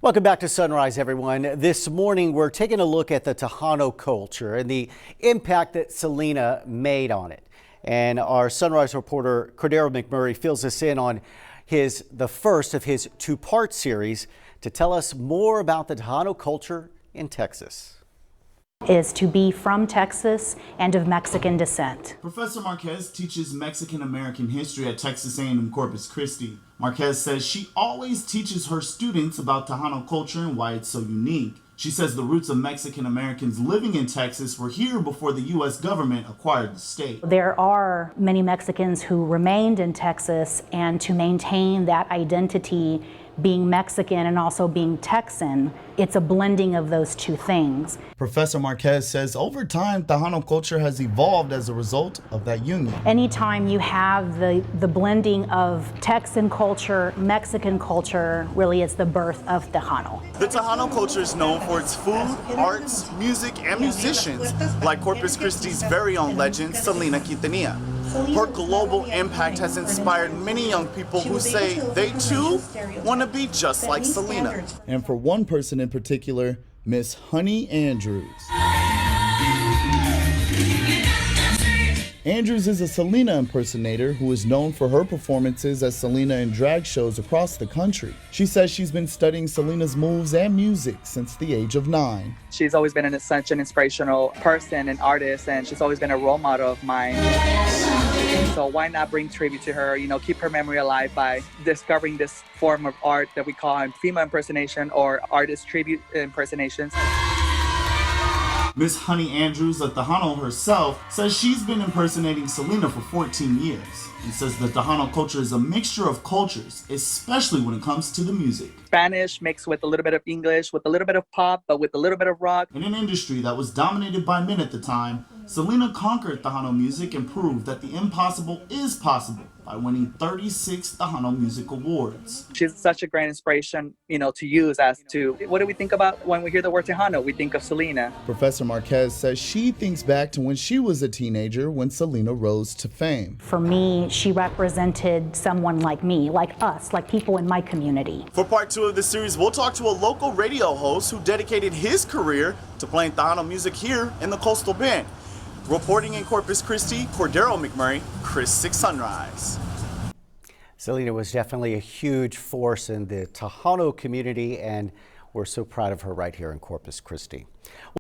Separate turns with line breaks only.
Welcome back to Sunrise, everyone. This morning, we're taking a look at the Tejano culture and the impact that Selena made on it. And our Sunrise reporter, Cordero McMurray, fills us in on the first of his two-part series to tell us more about the Tejano culture in Texas.
Is to be from Texas and of Mexican descent.
Professor Marquez teaches Mexican-American history at Texas A&M Corpus Christi. Marquez says she always teaches her students about Tejano culture and why it's so unique. She says the roots of Mexican-Americans living in Texas were here before the U.S. government acquired the state.
There are many Mexicans who remained in Texas, and to maintain that identity, being Mexican and also being Texan, it's a blending of those two things.
Professor Marquez says over time, Tejano culture has evolved as a result of that union.
Anytime you have the blending of Texan culture, Mexican culture, really it's the birth of Tejano.
The Tejano culture is known for its food, arts, music, and musicians, like Corpus Christi's very own legend, Selena Quintanilla. Her global impact has inspired many young people who say they too want to be just like Selena. And for one person in particular, Miss Honey Andrews. Andrews is a Selena impersonator who is known for her performances as Selena in drag shows across the country. She says she's been studying Selena's moves and music since the age of 9.
She's always been such an inspirational person and artist, and she's always been a role model of mine. So why not bring tribute to her, keep her memory alive by discovering this form of art that we call female impersonation or artist tribute impersonations.
Miss Honey Andrews, the Tejano herself, says she's been impersonating Selena for 14 years and says the Tejano culture is a mixture of cultures, especially when it comes to the music.
Spanish mixed with a little bit of English, with a little bit of pop, but with a little bit of rock.
In an industry that was dominated by men at the time, Selena conquered Tejano music and proved that the impossible is possible by winning 36 Tejano Music Awards.
She's such a great inspiration, to use as to what do we think about when we hear the word Tejano? We think of Selena.
Professor Marquez says she thinks back to when she was a teenager when Selena rose to fame.
For me, she represented someone like me, like us, like people in my community.
For part 2 of the series, we'll talk to a local radio host who dedicated his career to playing Tejano music here in the Coastal Bend. Reporting in Corpus Christi, Cordero McMurray, Chris 6 Sunrise.
Selena was definitely a huge force in the Tejano community, and we're so proud of her right here in Corpus Christi.